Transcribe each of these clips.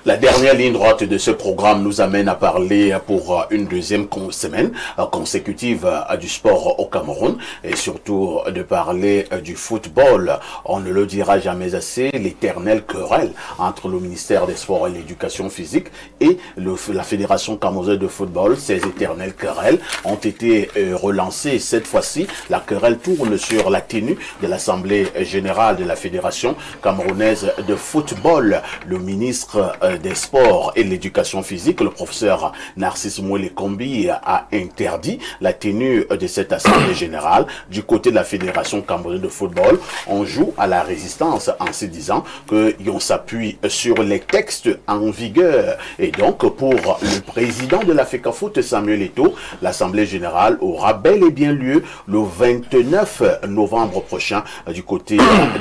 La dernière ligne droite de ce programme nous amène à parler pour une deuxième semaine consécutive du sport au Cameroun et surtout de parler du football. On ne le dira jamais assez, l'éternelle querelle entre le ministère des Sports et l'Éducation physique et la Fédération camerounaise de football. Ces éternelles querelles ont été relancées. Cette fois-ci, la querelle tourne sur la tenue de l'Assemblée générale de la Fédération camerounaise de football. Le ministre des Sports et l'Éducation physique, le professeur Narcisse Mouele-Kombi, a interdit la tenue de cette Assemblée générale. Du côté de la Fédération camerounaise de football, on joue à la résistance en se disant qu'on s'appuie sur les textes en vigueur. Et donc, pour le président de la FECAFOOT, Samuel Eto'o, l'Assemblée générale aura bel et bien lieu le 29 novembre prochain du côté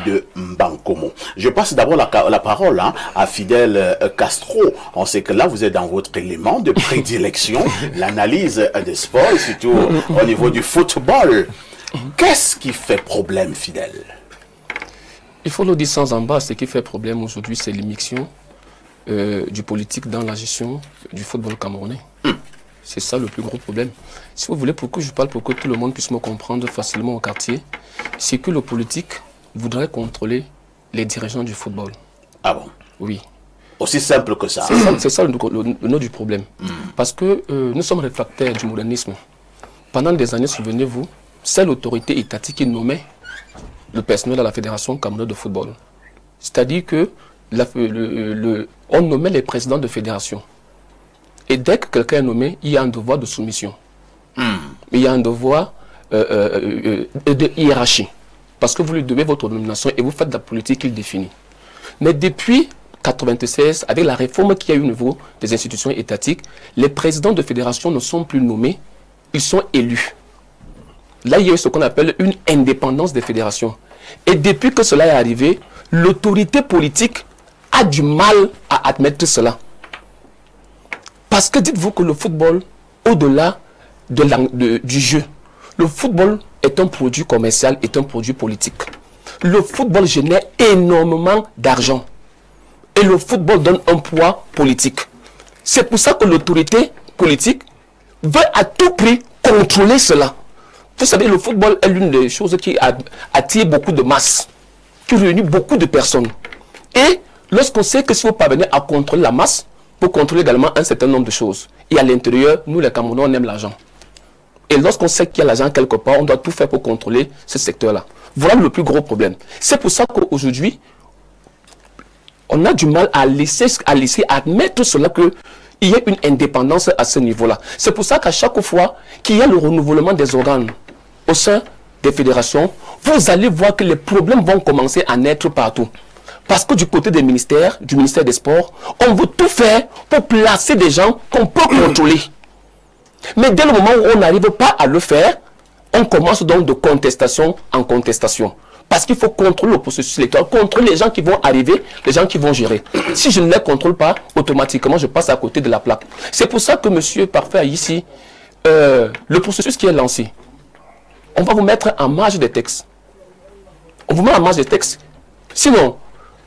de Mbankomo. Je passe d'abord la parole à Fidèle Castro. On sait que là, vous êtes dans votre élément de prédilection, l'analyse des sports, et surtout au niveau du football. Qu'est-ce qui fait problème, Fidèle? Il faut le dire sans embâche, ce qui fait problème aujourd'hui, c'est l'immixtion du politique dans la gestion du football camerounais. C'est ça le plus gros problème. Si vous voulez, pour que je parle, pour que tout le monde puisse me comprendre facilement au quartier, c'est que le politique voudrait contrôler les dirigeants du football. Ah bon? Oui. Aussi simple que ça. C'est ça le nœud du problème. Parce que nous sommes réfractaires du modernisme. Pendant des années, souvenez-vous, c'est l'autorité étatique qui nommait le personnel à la Fédération camerounaise de football. C'est-à-dire que on nommait les présidents de fédération. Et dès que quelqu'un est nommé, il y a un devoir de soumission. Il y a un devoir de hiérarchie. Parce que vous lui devez votre nomination et vous faites la politique qu'il définit. Mais depuis 1996, avec la réforme qu'il y a eu au niveau des institutions étatiques, les présidents de fédération ne sont plus nommés, ils sont élus. Là, il y a eu ce qu'on appelle une indépendance des fédérations. Et depuis que cela est arrivé, l'autorité politique a du mal à admettre cela. Parce que dites-vous que le football, au-delà du jeu, le football est un produit commercial, est un produit politique. Le football génère énormément d'argent. Et le football donne un poids politique. C'est pour ça que l'autorité politique veut à tout prix contrôler cela. Vous savez, le football est l'une des choses qui attire beaucoup de masse, qui réunit beaucoup de personnes. Et lorsqu'on sait que si vous parvenez à contrôler la masse, vous contrôlez également un certain nombre de choses. Et à l'intérieur, nous les Camerounais, on aime l'argent. Et lorsqu'on sait qu'il y a l'argent quelque part, on doit tout faire pour contrôler ce secteur-là. Voilà le plus gros problème. C'est pour ça qu'aujourd'hui, on a du mal à laisser admettre cela qu'il y ait une indépendance à ce niveau-là. C'est pour ça qu'à chaque fois qu'il y a le renouvellement des organes au sein des fédérations, vous allez voir que les problèmes vont commencer à naître partout. Parce que du côté des ministères, du ministère des Sports, on veut tout faire pour placer des gens qu'on peut contrôler. Mais dès le moment où on n'arrive pas à le faire, on commence donc de contestation en contestation. Parce qu'il faut contrôler le processus électoral, contrôler les gens qui vont arriver, les gens qui vont gérer. Si je ne les contrôle pas, automatiquement, je passe à côté de la plaque. C'est pour ça que M. Parfait a ici le processus qui est lancé. On va vous mettre en marge des textes. On vous met en marge des textes. Sinon,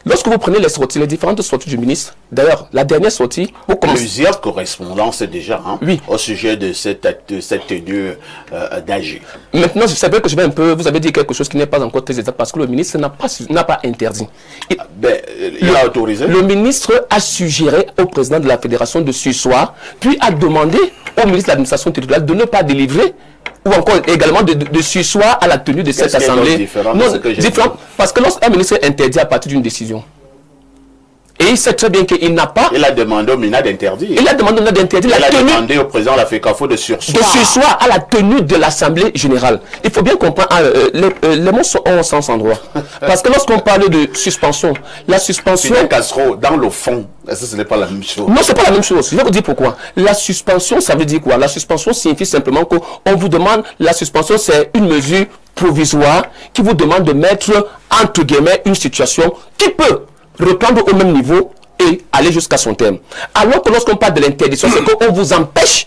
lorsque vous prenez les différentes sorties du ministre, d'ailleurs, la dernière sortie... Plusieurs correspondances déjà oui, au sujet de cette tenue d'AG. Maintenant, je savais que je vais un peu... Vous avez dit quelque chose qui n'est pas encore très exact parce que le ministre n'a pas interdit. Il a autorisé. Le ministre a suggéré au président de la fédération de surseoir, puis a demandé au ministre de l'administration territoriale de ne pas délivrer ou encore également de surseoir à la tenue de cette assemblée. Différent, parce que lorsqu'un ministre est interdit à partir d'une décision, et il sait très bien qu'il n'a pas... Il a demandé au MINA d'interdire. Il a demandé au MINA d'interdire la tenue... Il a demandé au président de la FECAFOOT de surseoir. De surseoir à la tenue de l'Assemblée générale. Il faut bien comprendre, les mots sont en sens endroit. Parce que lorsqu'on parle de suspension, la suspension... Castro, dans le fond, est-ce que ce n'est pas la même chose? Non, ce n'est pas la même chose. Je vais vous dire pourquoi. La suspension, ça veut dire quoi? La suspension signifie simplement qu'on vous demande... La suspension, c'est une mesure provisoire qui vous demande de mettre, entre guillemets, une situation qui peut reprendre au même niveau et aller jusqu'à son terme. Alors que lorsqu'on parle de l'interdiction, c'est qu'on vous empêche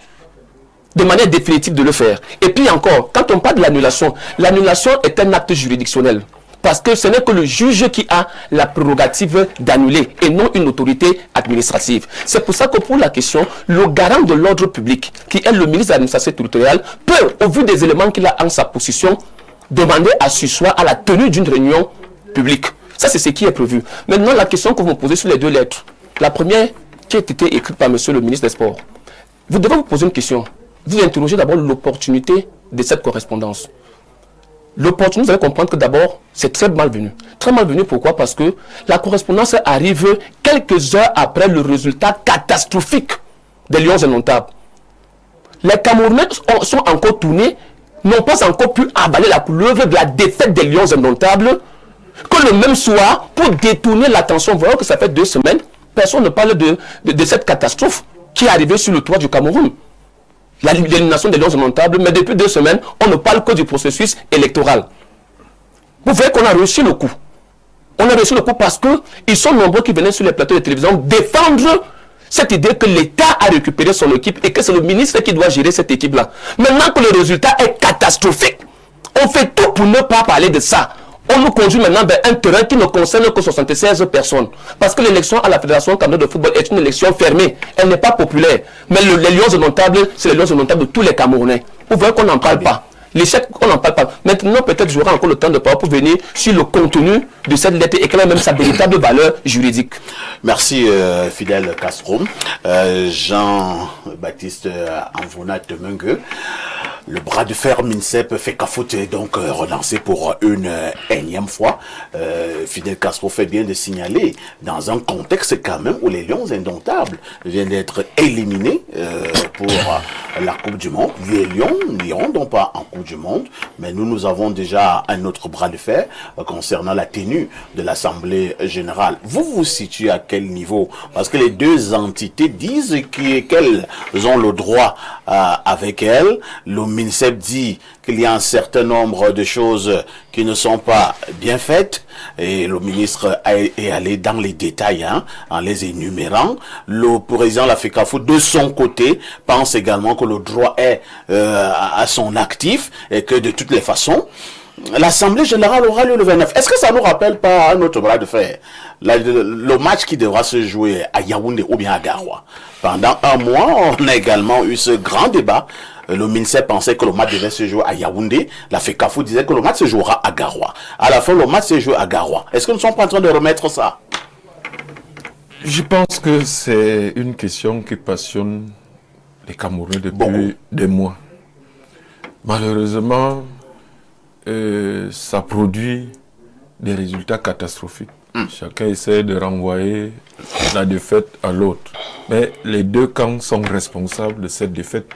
de manière définitive de le faire. Et puis encore, quand on parle de l'annulation, l'annulation est un acte juridictionnel. Parce que ce n'est que le juge qui a la prérogative d'annuler et non une autorité administrative. C'est pour ça que pour la question, le garant de l'ordre public, qui est le ministre de l'administration territoriale, peut, au vu des éléments qu'il a en sa possession, demander à surseoir à la tenue d'une réunion publique. Ça, c'est ce qui est prévu. Maintenant, la question que vous me posez sur les 2 lettres. La première, qui a été écrite par monsieur le ministre des Sports. Vous devez vous poser une question. Vous interrogez d'abord l'opportunité de cette correspondance. L'opportunité, vous allez comprendre que d'abord, c'est très malvenu. Très malvenu, pourquoi? Parce que la correspondance arrive quelques heures après le résultat catastrophique des Lions indomptables. Les Camerounais sont encore tournés, n'ont pas encore pu avaler la couleuvre de la défaite des Lions indomptables, que le même soir, pour détourner l'attention, voyons que ça fait 2 semaines, personne ne parle de cette catastrophe qui est arrivée sur le toit du Cameroun. L'élimination des Lions indomptables, mais depuis 2 semaines, on ne parle que du processus électoral. Vous voyez qu'on a réussi le coup. On a réussi le coup parce qu'ils sont nombreux qui venaient sur les plateaux de télévision défendre cette idée que l'État a récupéré son équipe et que c'est le ministre qui doit gérer cette équipe-là. Maintenant que le résultat est catastrophique, on fait tout pour ne pas parler de ça. On nous conduit maintenant vers un terrain qui ne concerne que 76 personnes. Parce que l'élection à la Fédération camerounaise de football est une élection fermée. Elle n'est pas populaire. Mais les Lions indomptables, c'est les Lions indomptables de tous les Camerounais. Vous voyez qu'on n'en parle pas. L'échec, on n'en parle pas. Maintenant, peut-être j'aurai encore le temps de parler pour venir sur le contenu de cette lettre et quelle est même sa véritable valeur juridique. Merci Fidel Castro. Jean-Baptiste Anvona Temengue. Le bras de fer MINSEP FECAFOOT est donc relancé pour une énième fois. Fidel Castro fait bien de signaler dans un contexte quand même où les Lions indomptables viennent d'être éliminés pour la Coupe du Monde. Les Lions n'iront donc pas en Coupe du Monde, mais nous avons déjà un autre bras de fer concernant la tenue de l'Assemblée Générale. Vous vous situez à quel niveau? Parce que les 2 entités disent qu'elles ont le droit avec elles. Le MINSEP dit qu'il y a un certain nombre de choses qui ne sont pas bien faites et le ministre est allé dans les détails en les énumérant. Le président de la FECAFOOT de son côté pense également que le droit est à son actif et que de toutes les façons l'Assemblée Générale aura lieu le 29. Est-ce que ça ne nous rappelle pas un autre bras de fer? Le match qui devra se jouer à Yaoundé ou bien à Garoua. Pendant un mois, on a également eu ce grand débat. Le MINSEP pensait que le match devait se jouer à Yaoundé. La FECAFOOT disait que le match se jouera à Garoua. À la fin, le match se joue à Garoua. Est-ce que nous ne sommes pas en train de remettre ça? Je pense que c'est une question qui passionne les Camerounais depuis des mois. Malheureusement, ça produit des résultats catastrophiques. Chacun essaie de renvoyer la défaite à l'autre. Mais les 2 camps sont responsables de cette défaite.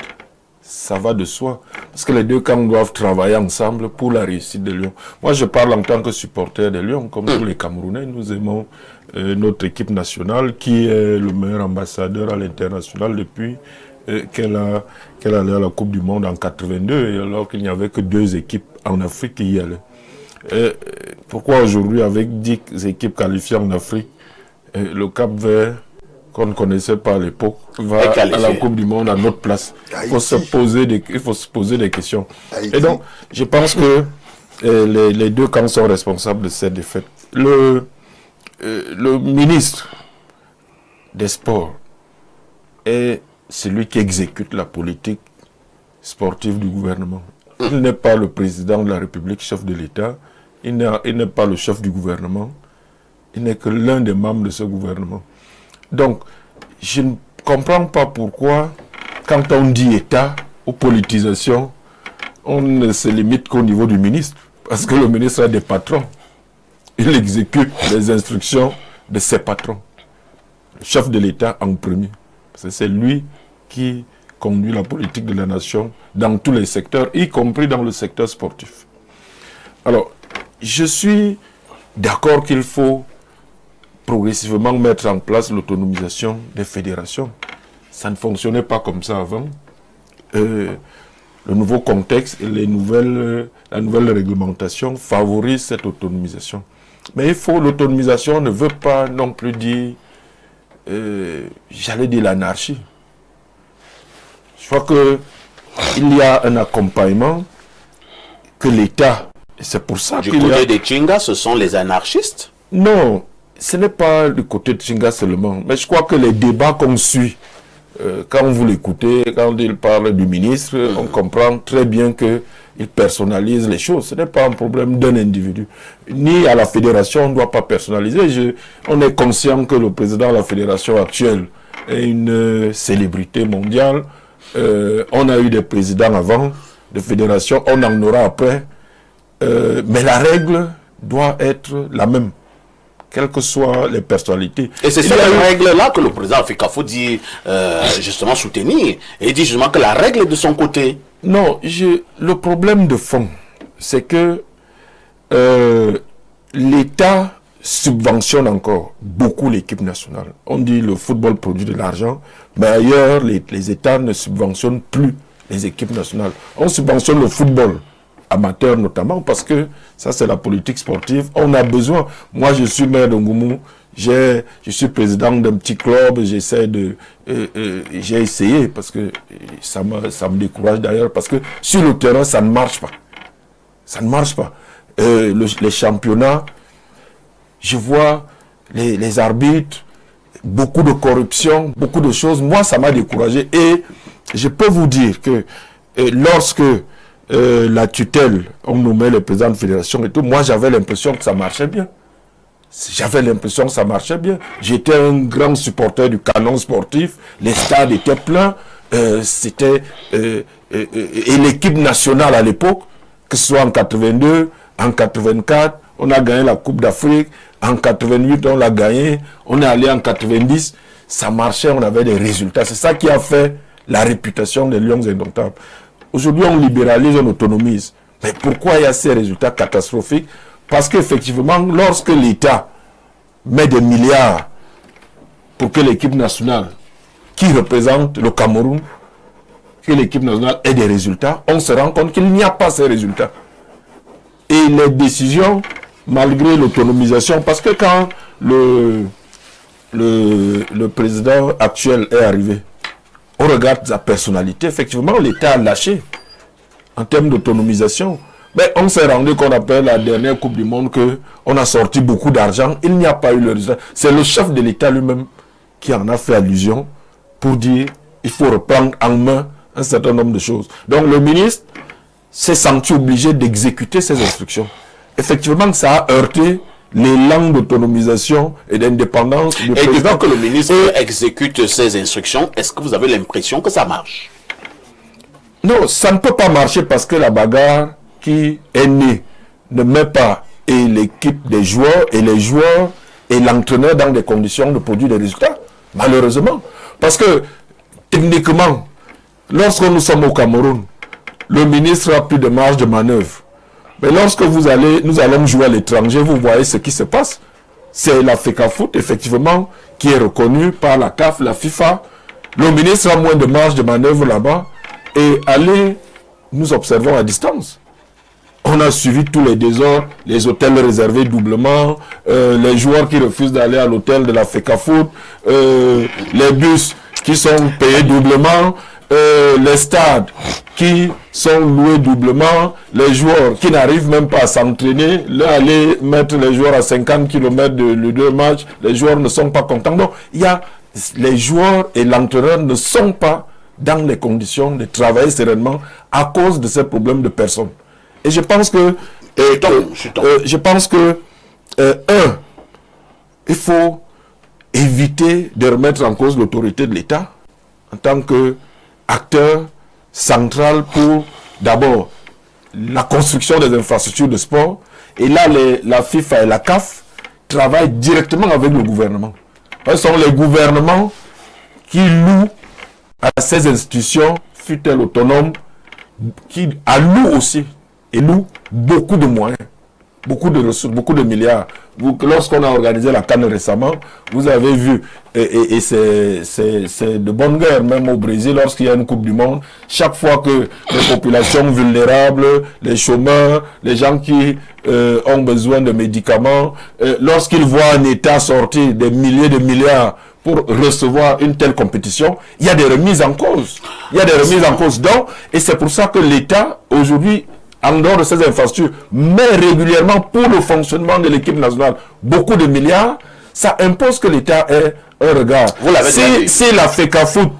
Ça va de soi. Parce que les 2 camps doivent travailler ensemble pour la réussite de Lyon. Moi, je parle en tant que supporter de Lyon, comme tous les Camerounais. Nous aimons notre équipe nationale, qui est le meilleur ambassadeur à l'international depuis qu'elle allait à la Coupe du Monde en 82, et alors qu'il n'y avait que 2 équipes en Afrique qui y allaient. Pourquoi aujourd'hui, avec 10 équipes qualifiées en Afrique, le Cap-Vert, qu'on ne connaissait pas à l'époque, va à la Coupe du Monde à notre place? Il faut se poser des questions. Et donc, je pense que les 2 camps sont responsables de cette défaite. Le ministre des Sports est celui qui exécute la politique sportive du gouvernement. Il n'est pas le président de la République, chef de l'État. Il n'est pas le chef du gouvernement. Il n'est que l'un des membres de ce gouvernement. Donc, je ne comprends pas pourquoi, quand on dit État ou politisation, on ne se limite qu'au niveau du ministre. Parce que le ministre a des patrons. Il exécute les instructions de ses patrons. Le chef de l'État en premier. Parce que c'est lui qui conduit la politique de la nation dans tous les secteurs, y compris dans le secteur sportif. Alors, je suis d'accord qu'il faut progressivement mettre en place l'autonomisation des fédérations. Ça ne fonctionnait pas comme ça avant. Le nouveau contexte et la nouvelle réglementation favorisent cette autonomisation. Mais l'autonomisation ne veut pas non plus dire, j'allais dire l'anarchie. Je crois qu'il y a un accompagnement que l'État Et c'est pour ça Du qu'il côté y a... des Chinga, ce sont les anarchistes. Non, ce n'est pas du côté de Chinga seulement. Mais je crois que les débats qu'on suit, quand vous l'écoutez, quand il parle du ministre, on comprend très bien qu'il personnalise les choses. Ce n'est pas un problème d'un individu. Ni à la fédération, on ne doit pas personnaliser. On est conscient que le président de la fédération actuelle est une célébrité mondiale. On a eu des présidents avant, de fédérations, on en aura après. Mais la règle doit être la même, quelles que soient les personnalités. Et c'est cette règle-là que le président Fekafo dit justement soutenir. Et il dit justement que la règle est de son côté. Non, le problème de fond, c'est que l'État subventionne encore beaucoup l'équipe nationale. On dit le football produit de l'argent, mais ailleurs, les États ne subventionnent plus les équipes nationales. On subventionne le football amateur notamment parce que ça c'est la politique sportive. On a besoin. Moi je suis maire de Ngoumou, je suis président d'un petit club, j'ai essayé parce que ça me décourage d'ailleurs parce que sur le terrain ça ne marche pas. Ça ne marche pas. Les championnats, je vois les arbitres, beaucoup de corruption, beaucoup de choses. Moi ça m'a découragé et je peux vous dire que lorsque la tutelle, on nommait le président de fédération et tout, moi j'avais l'impression que ça marchait bien. J'avais l'impression que ça marchait bien. J'étais un grand supporter du canon sportif, les stades étaient pleins, et l'équipe nationale à l'époque, que ce soit en 82, en 84, on a gagné la Coupe d'Afrique, en 88 on l'a gagné, on est allé en 90, ça marchait, on avait des résultats. C'est ça qui a fait la réputation des Lions indomptables. Aujourd'hui, on libéralise, on autonomise. Mais pourquoi il y a ces résultats catastrophiques? Parce qu'effectivement, lorsque l'État met des milliards pour que l'équipe nationale, qui représente le Cameroun, que l'équipe nationale ait des résultats, on se rend compte qu'il n'y a pas ces résultats. Et les décisions, malgré l'autonomisation, parce que quand le président actuel est arrivé, on regarde sa personnalité, effectivement, l'État a lâché en termes d'autonomisation. Mais on s'est rendu compte après la dernière Coupe du Monde qu'on a sorti beaucoup d'argent. Il n'y a pas eu le résultat. C'est le chef de l'État lui-même qui en a fait allusion pour dire qu'il faut reprendre en main un certain nombre de choses. Donc le ministre s'est senti obligé d'exécuter ces instructions. Effectivement, ça a heurté l'élan d'autonomisation et d'indépendance du président. Et depuis que le ministre exécute ces instructions, est-ce que vous avez l'impression que ça marche? Non, ça ne peut pas marcher parce que la bagarre qui est née ne met pas et l'équipe des joueurs et les joueurs et l'entraîneur dans des conditions de produire des résultats, malheureusement. Parce que techniquement, lorsque nous sommes au Cameroun, le ministre a plus de marge de manœuvre. Mais lorsque nous allons jouer à l'étranger, vous voyez ce qui se passe. C'est la FECAFOOT, effectivement, qui est reconnue par la CAF, la FIFA. Le ministre a moins de marge de manœuvre là-bas. Et nous observons à distance. On a suivi tous les désordres, les hôtels réservés doublement, les joueurs qui refusent d'aller à l'hôtel de la FECAFOOT, les bus qui sont payés doublement, les stades qui sont loués doublement, les joueurs qui n'arrivent même pas à s'entraîner, aller mettre les joueurs à 50 km de deux matchs, les joueurs ne sont pas contents. Donc, les joueurs et l'entraîneur ne sont pas dans les conditions de travailler sereinement à cause de ces problèmes de personnes. Et je pense que, il faut éviter de remettre en cause l'autorité de l'État en tant qu'acteur central pour, d'abord, la construction des infrastructures de sport. Et là, la FIFA et la CAF travaillent directement avec le gouvernement. Ce sont les gouvernements qui louent à ces institutions, fut-elle autonome, qui allouent aussi, et louent beaucoup de moyens, beaucoup de ressources, beaucoup de milliards. Lorsqu'on a organisé la CAN récemment, vous avez vu, et c'est de bonne guerre, même au Brésil, lorsqu'il y a une Coupe du Monde, chaque fois que les populations vulnérables, les chômeurs, les gens qui ont besoin de médicaments, lorsqu'ils voient un État sortir des milliers de milliards pour recevoir une telle compétition, il y a des remises en cause. Il y a des remises en cause. Donc, et c'est pour ça que l'État, aujourd'hui, en dehors de ces infrastructures, met régulièrement pour le fonctionnement de l'équipe nationale beaucoup de milliards, ça impose que l'État ait un regard. Si la FECAFOOT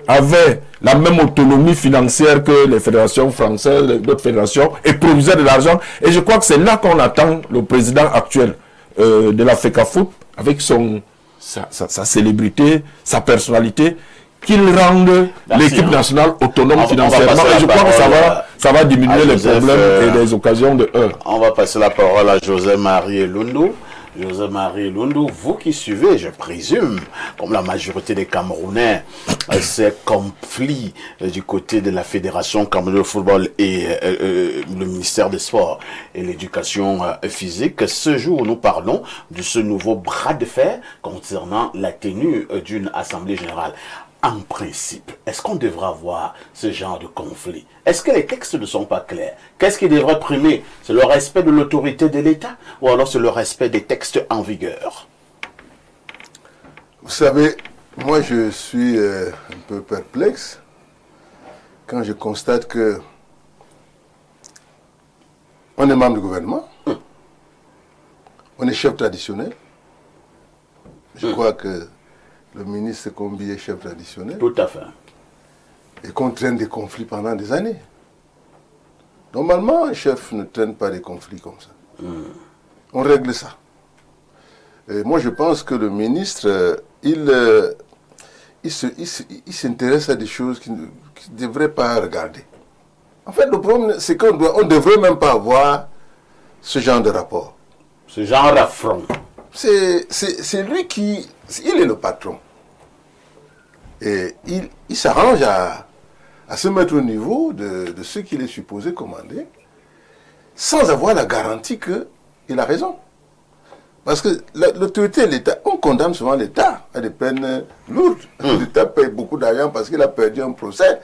avait la même autonomie financière que les fédérations françaises, d'autres fédérations, et produisait de l'argent, et je crois que c'est là qu'on attend le président actuel de la FECAFOOT, avec sa célébrité, sa personnalité, qu'il rende l'équipe nationale autonome financièrement. Et je crois que ça va diminuer les problèmes et les occasions de heurts. On va passer la parole à José-Marie Lundu. José-Marie Lundu, vous qui suivez, je présume, comme la majorité des Camerounais, ces conflits du côté de la Fédération camerounaise de football et le ministère des Sports et l'éducation physique. Ce jour, nous parlons de ce nouveau bras de fer concernant la tenue d'une assemblée générale. En principe, est-ce qu'on devrait avoir ce genre de conflit? Est-ce que les textes ne sont pas clairs? Qu'est-ce qui devrait primer? C'est le respect de l'autorité de l'État ou alors c'est le respect des textes en vigueur? Vous savez, moi je suis un peu perplexe quand je constate que on est membre du gouvernement, on est chef traditionnel. Je crois que le ministre Kombi est chef traditionnel. Tout à fait. Et qu'on traîne des conflits pendant des années. Normalement, un chef ne traîne pas des conflits comme ça. On règle ça. Et moi, je pense que le ministre, il s'intéresse à des choses qu'il ne devrait pas regarder. En fait, le problème, c'est qu'on ne devrait même pas avoir ce genre de rapport. Ce genre d'affront. C'est lui qui... Il est le patron. Et il s'arrange à se mettre au niveau de ce qu'il est supposé commander, sans avoir la garantie qu'il a raison. Parce que l'autorité de l'État, on condamne souvent l'État à des peines lourdes. L'État paye beaucoup d'argent parce qu'il a perdu un procès.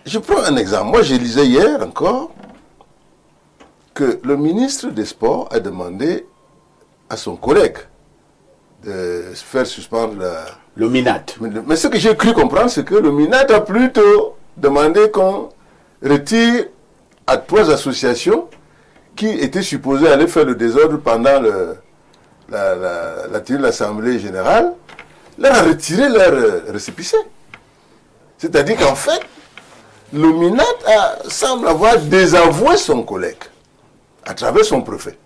Je prends un exemple. Moi, je lisais hier encore que le ministre des Sports a demandé à son collègue de faire suspendre le MINAT. Mais ce que j'ai cru comprendre, c'est que le MINAT a plutôt demandé qu'on retire à 3 associations qui étaient supposées aller faire le désordre pendant la tenue de l'Assemblée générale, leur a retiré leur récépissé. C'est-à-dire qu'en fait, le MINAT semble avoir désavoué son collègue à travers son préfet.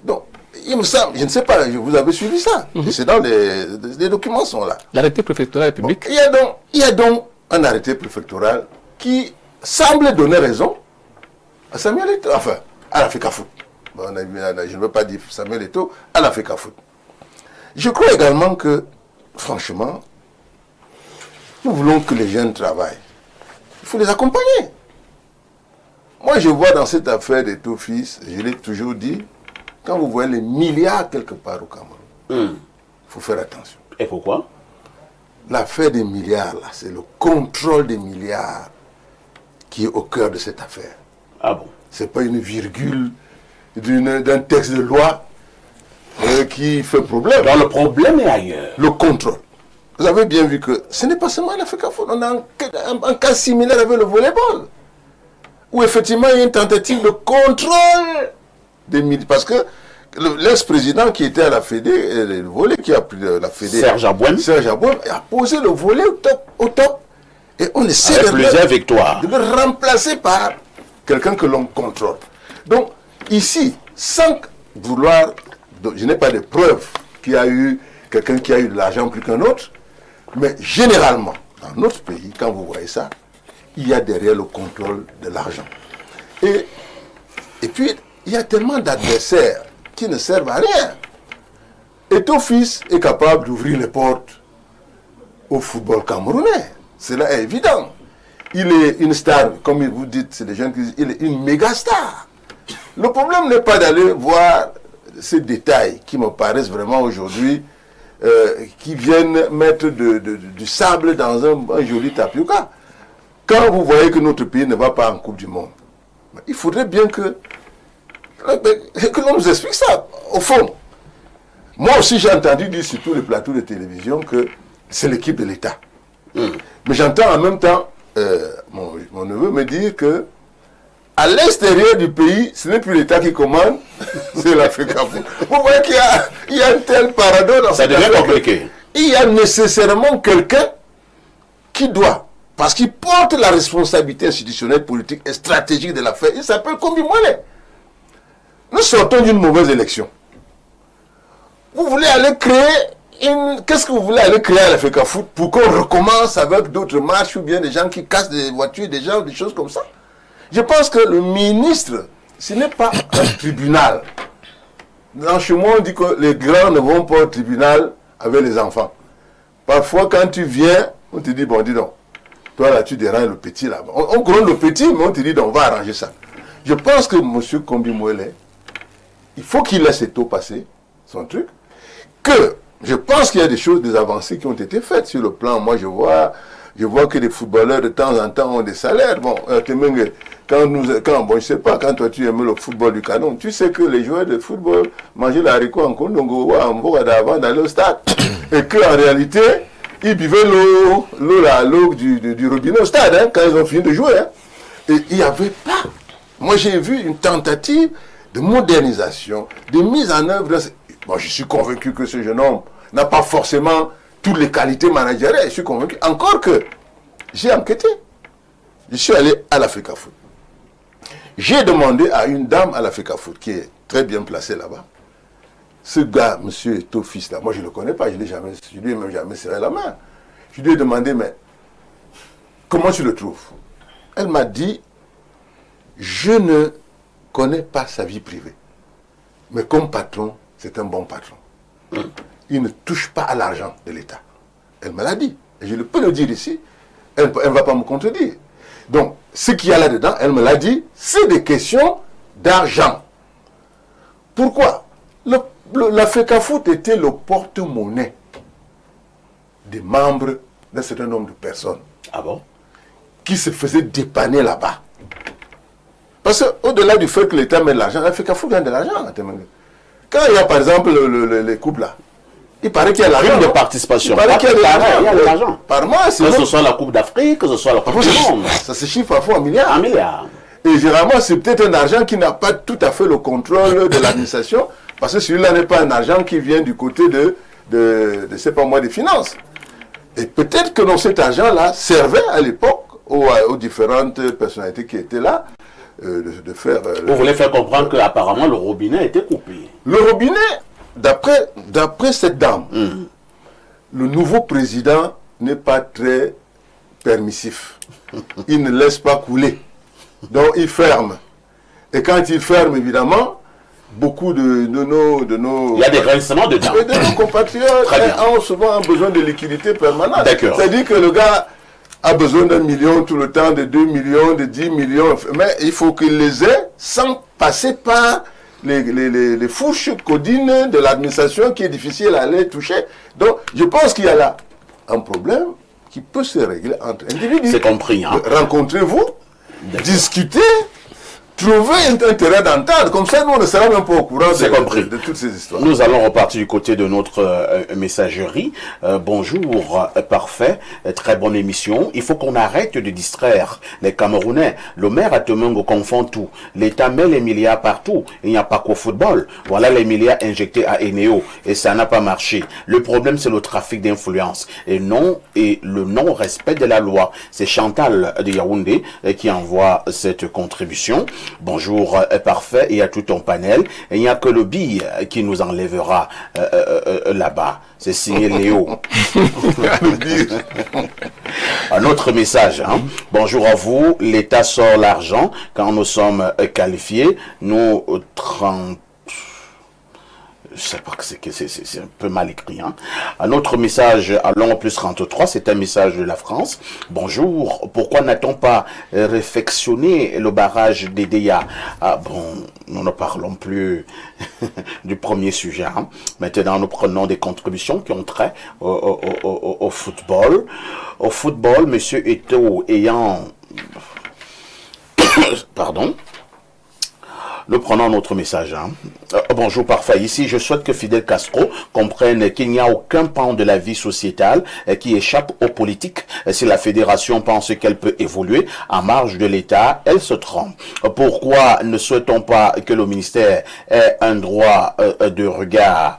Donc, il me semble, je ne sais pas, vous avez suivi ça. C'est dans les documents sont là. L'arrêté préfectoral public. Il y a donc un arrêté préfectoral qui semble donner raison à Samuel Eto'o, enfin, à la FECAFOOT. Bon, je ne veux pas dire Samuel Eto'o, à la FECAFOOT. Je crois également que, franchement, nous voulons que les jeunes travaillent. Il faut les accompagner. Moi, je vois dans cette affaire d'Eto'o fils, je l'ai toujours dit, quand vous voyez les milliards quelque part au Cameroun, il faut faire attention. Et pourquoi? L'affaire des milliards, là, c'est le contrôle des milliards qui est au cœur de cette affaire. Ah bon? Ce n'est pas une virgule d'un texte de loi qui fait problème. Alors le problème est ailleurs. Le contrôle. Vous avez bien vu que ce n'est pas seulement la FECAFOOT. On a un cas similaire avec le volleyball, où effectivement il y a une tentative de contrôle des milliards. Parce que l'ex-président qui était à la Fédé, le volley qui a pris la Fédé, Serge Abouem, a posé le volley au top. Et on essaie avec plusieurs victoires, de le remplacer par quelqu'un que l'on contrôle. Donc, ici, sans vouloir, je n'ai pas de preuves qu'il y a eu quelqu'un qui a eu de l'argent plus qu'un autre, mais généralement, dans notre pays, quand vous voyez ça, il y a derrière le contrôle de l'argent. Et puis, il y a tellement d'adversaires qui ne servent à rien. Eto'o fils est capable d'ouvrir les portes au football camerounais. Cela est évident. Il est une star, comme vous dites, c'est des gens qui disent, il est une méga star. Le problème n'est pas d'aller voir ces détails qui me paraissent vraiment aujourd'hui, qui viennent mettre du sable dans un joli tapioca. Quand vous voyez que notre pays ne va pas en Coupe du Monde, il faudrait bien que l'on nous explique ça. Au fond, moi aussi j'ai entendu dire sur tous les plateaux de télévision que c'est l'équipe de l'État. Mais j'entends en même temps mon neveu me dire que à l'extérieur du pays, ce n'est plus l'État qui commande, c'est la FECAFOOT. Vous voyez qu'il y a un tel paradoxe dans Ça devient compliqué. Il y a nécessairement quelqu'un qui doit, parce qu'il porte la responsabilité institutionnelle, politique et stratégique de l'affaire. Il s'appelle Kombi Mwele. Nous sortons d'une mauvaise élection. Vous voulez aller créer Qu'est-ce que vous voulez aller créer à la FECAFOOT pour qu'on recommence avec d'autres marches ou bien des gens qui cassent des voitures, des gens, des choses comme ça? Je pense que le ministre, ce n'est pas un tribunal. Dans chez moi, on dit que les grands ne vont pas au tribunal avec les enfants. Parfois, quand tu viens, on te dit, bon, dis donc, toi là, tu déranges le petit là. On gronde le petit, mais on te dit, donc, on va arranger ça. Je pense que M. Kombi Mwele, il faut qu'il laisse tout passer, son truc, que je pense qu'il y a des choses, des avancées qui ont été faites sur le plan. Moi, je vois que les footballeurs de temps en temps ont des salaires. Bon, bon, je sais pas, quand toi tu aimes le football du canon, tu sais que les joueurs de football mangeaient l'haricot en Kondongo ou en Bogada avant d'aller au stade. Et qu'en réalité, ils buvaient l'eau du robinet au stade, hein, quand ils ont fini de jouer. Hein. Et il n'y avait pas. Moi, j'ai vu une tentative de modernisation, de mise en œuvre. Bon, je suis convaincu que ce jeune homme n'a pas forcément toutes les qualités managériales. Je suis convaincu. Encore que j'ai enquêté. Je suis allé à la FECAFOOT. J'ai demandé à une dame à la FECAFOOT qui est très bien placée là-bas. Ce gars, monsieur Etofis, là, moi je ne le connais pas, je lui ai même jamais serré la main. Je lui ai demandé, mais comment tu le trouves? Elle m'a dit, je ne connais pas sa vie privée. Mais comme patron, c'est un bon patron. Il ne touche pas à l'argent de l'État. Elle me l'a dit. Et je peux le dire ici. Elle ne va pas me contredire. Donc, ce qu'il y a là-dedans, elle me l'a dit, c'est des questions d'argent. Pourquoi? La FECAFOOT était le porte-monnaie des membres d'un certain nombre de personnes. Ah bon? Qui se faisaient dépanner là-bas. Parce qu'au-delà du fait que l'État met de l'argent, la FECAFOOT gagne de l'argent. Quand il y a par exemple les couples là, il paraît qu'il y a l'argent. de participation. Il paraît qu'il y a de l'argent. Par mois, c'est que ce soit la Coupe d'Afrique, que ce soit la Coupe du Monde. Ça se chiffre parfois en milliards. Un milliard. Et généralement, c'est peut-être un argent qui n'a pas tout à fait le contrôle de l'administration, parce que celui-là n'est pas un argent qui vient du côté c'est pas moi, des finances. Et peut-être que cet argent-là servait à l'époque aux différentes personnalités qui étaient là, de faire... Vous voulez faire comprendre qu'apparemment le robinet a été coupé. Le robinet, d'après cette dame, le nouveau président n'est pas très permissif. Il ne laisse pas couler. Donc il ferme. Et quand il ferme, évidemment, beaucoup de nos... Il y a des grincements dedans. Et de nos compatriotes ont souvent besoin de liquidité permanente. C'est-à-dire que le gars a besoin d'1 million tout le temps, de 2 millions, de 10 millions. Mais il faut qu'il les ait sans passer par les fourches codines de l'administration qui est difficile à aller toucher. Donc, je pense qu'il y a là un problème qui peut se régler entre individus. C'est compris. Hein? Rencontrez-vous, discutez, trouvez un terrain d'entente. Comme ça, nous, on ne sera même pas au courant de toutes ces histoires. Nous allons repartir du côté de notre messagerie. Bonjour, parfait, très bonne émission. Il faut qu'on arrête de distraire les Camerounais. Le maire Atomengo confond tout. L'État met les milliards partout. Il n'y a pas qu'au football. Voilà les milliards injectés à Eneo. Et ça n'a pas marché. Le problème, c'est le trafic d'influence. Et le non-respect de la loi. C'est Chantal de Yaoundé qui envoie cette contribution. Bonjour, parfait, il y a tout ton panel. Et il n'y a que le bille qui nous enlèvera là-bas. C'est signé Léo. Un autre message. Hein. Bonjour à vous. L'État sort l'argent quand nous sommes qualifiés. Nous, 30... Je sais pas que c'est un peu mal écrit. Hein. Un autre message à Londres plus 33, c'est un message de la France. Bonjour, pourquoi n'a-t-on pas réfectionné le barrage d'Edea? Ah bon, nous ne parlons plus du premier sujet. Hein. Maintenant, nous prenons des contributions qui ont trait au football. Au football, monsieur Eto ayant... Pardon. Nous prenons notre message. Bonjour, parfait. Ici, je souhaite que Fidel Castro comprenne qu'il n'y a aucun pan de la vie sociétale qui échappe aux politiques. Si la fédération pense qu'elle peut évoluer en marge de l'État, elle se trompe. Pourquoi ne souhaitons pas que le ministère ait un droit de regard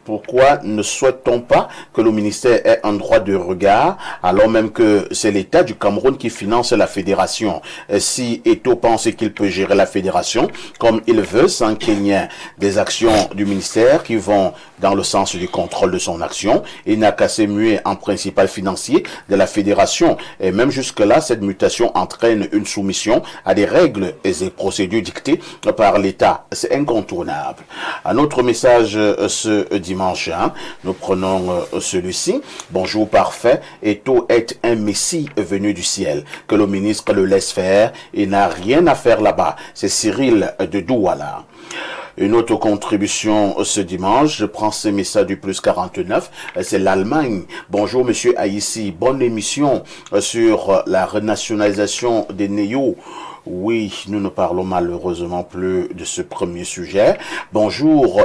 pourquoi ne souhaite-t-on pas que le ministère ait un droit de regard alors même que c'est l'État du Cameroun qui finance la fédération? Si Eto'o pense qu'il peut gérer la fédération comme il veut sans qu'il y ait des actions du ministère qui vont dans le sens du contrôle de son action, il n'a qu'à se muer en principal financier de la fédération. Et même jusque-là, cette mutation entraîne une soumission à des règles et des procédures dictées par l'État. C'est incontournable. Un autre message ce dimanche, nous prenons celui-ci. Bonjour, parfait. Eto'o est un messie venu du ciel. Que le ministre le laisse faire. Il n'a rien à faire là-bas. C'est Cyril de Douala. Une autre contribution ce dimanche, je prends ce message du plus 49, c'est l'Allemagne. Bonjour monsieur Aïssi, bonne émission sur la renationalisation des néo. Oui, nous ne parlons malheureusement plus de ce premier sujet. Bonjour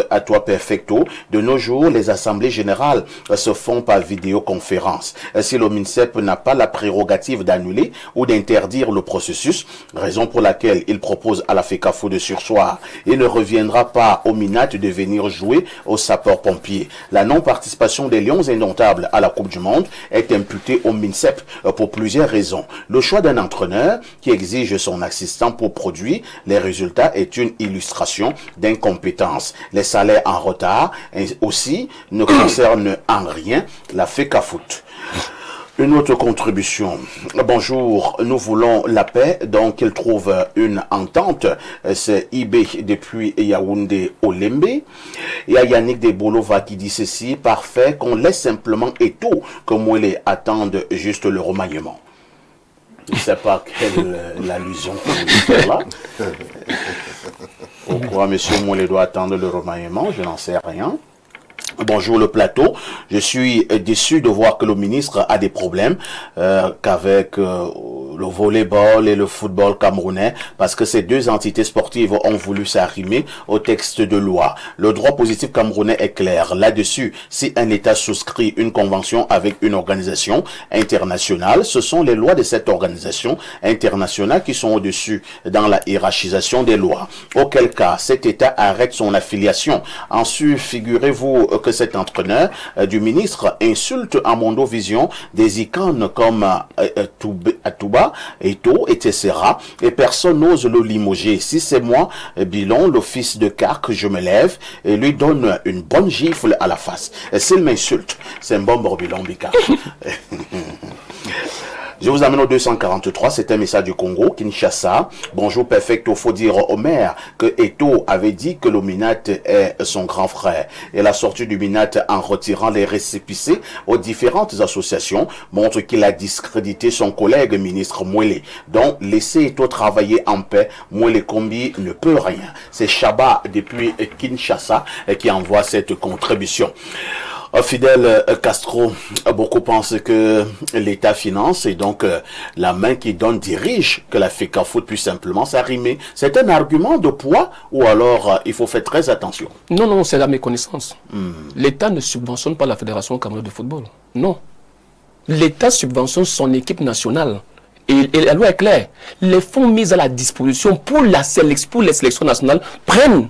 à toi, Perfecto. De nos jours, les assemblées générales se font par vidéoconférence. Si le MINSEP n'a pas la prérogative d'annuler ou d'interdire le processus, raison pour laquelle il propose à la FECAFO de surseoir, il ne reviendra pas au MINAT de venir jouer aux sapeurs-pompiers. La non-participation des Lions indomptables à la Coupe du Monde est imputée au MINSEP pour plusieurs raisons. Le choix d'un entraîneur qui exige son assistant pour produire les résultats est une illustration d'incompétence. Les salaires en retard aussi ne concernent en rien la FECAFOOT. Une autre contribution. Bonjour, nous voulons la paix, donc il trouve une entente. C'est Ibé depuis Yaoundé Olembe. Il y a Yannick Debolova qui dit ceci, parfait, qu'on laisse simplement Eto'o, comme les attendent juste le remaniement. Je ne sais pas quelle l'allusion qu'on veut faire là. Pourquoi M. Moulé doit attendre le remaniement, je n'en sais rien. Bonjour le plateau, je suis déçu de voir que le ministre a des problèmes qu'avec le volleyball et le football camerounais parce que ces deux entités sportives ont voulu s'arrimer au texte de loi. Le droit positif camerounais est clair. Là-dessus, si un État souscrit une convention avec une organisation internationale, ce sont les lois de cette organisation internationale qui sont au-dessus dans la hiérarchisation des lois. Auquel cas, cet État arrête son affiliation. Ensuite, figurez-vous que cet entraîneur du ministre insulte en Mondovision des icônes comme Atouba, Eto'o, etc. Et personne n'ose le limoger. Si c'est moi, Bilon, le fils de Carc, je me lève et lui donne une bonne gifle à la face. S'il m'insulte, c'est un bon Bilon Bicard. Je vous amène au 243, c'est un message du Congo, Kinshasa. Bonjour, Perfecto. Faut dire au maire que Eto'o avait dit que le MINAT est son grand frère. Et la sortie du MINAT en retirant les récépissés aux différentes associations montre qu'il a discrédité son collègue ministre Mouélé. Donc, laissez Eto'o travailler en paix. Mouélé Kombi ne peut rien. C'est Chaba depuis Kinshasa qui envoie cette contribution. Fidel Castro, beaucoup pensent que l'État finance et donc la main qui donne dirige, que la FECAFOOT puisse simplement s'arrimer. C'est un argument de poids ou alors il faut faire très attention? Non, non, c'est la méconnaissance. L'État ne subventionne pas la Fédération camerounaise de football. Non. L'État subventionne son équipe nationale. Et la loi est claire. Les fonds mis à la disposition pour les sélections nationales prennent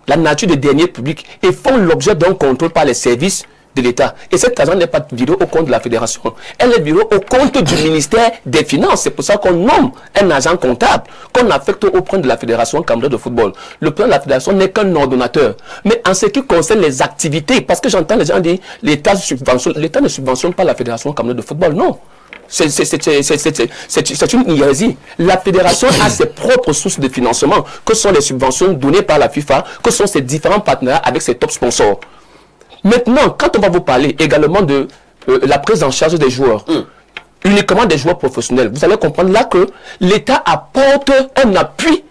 la nature des deniers publics et font l'objet d'un contrôle par les services de l'État. Et cet argent n'est pas viré au compte de la fédération. Elle est virée au compte du ministère des Finances. C'est pour ça qu'on nomme un agent comptable qu'on affecte au point de la fédération camerounaise de football. Le plan de la fédération n'est qu'un ordonnateur. Mais en ce qui concerne les activités, parce que j'entends les gens dire l'État ne subventionne pas la fédération camerounaise de football. Non. C'est une hérésie. La fédération a ses propres sources de financement, que sont les subventions données par la FIFA, que sont ses différents partenaires avec ses top sponsors. Maintenant, quand on va vous parler également de la prise en charge des joueurs, uniquement des joueurs professionnels, vous allez comprendre là que l'État apporte un appui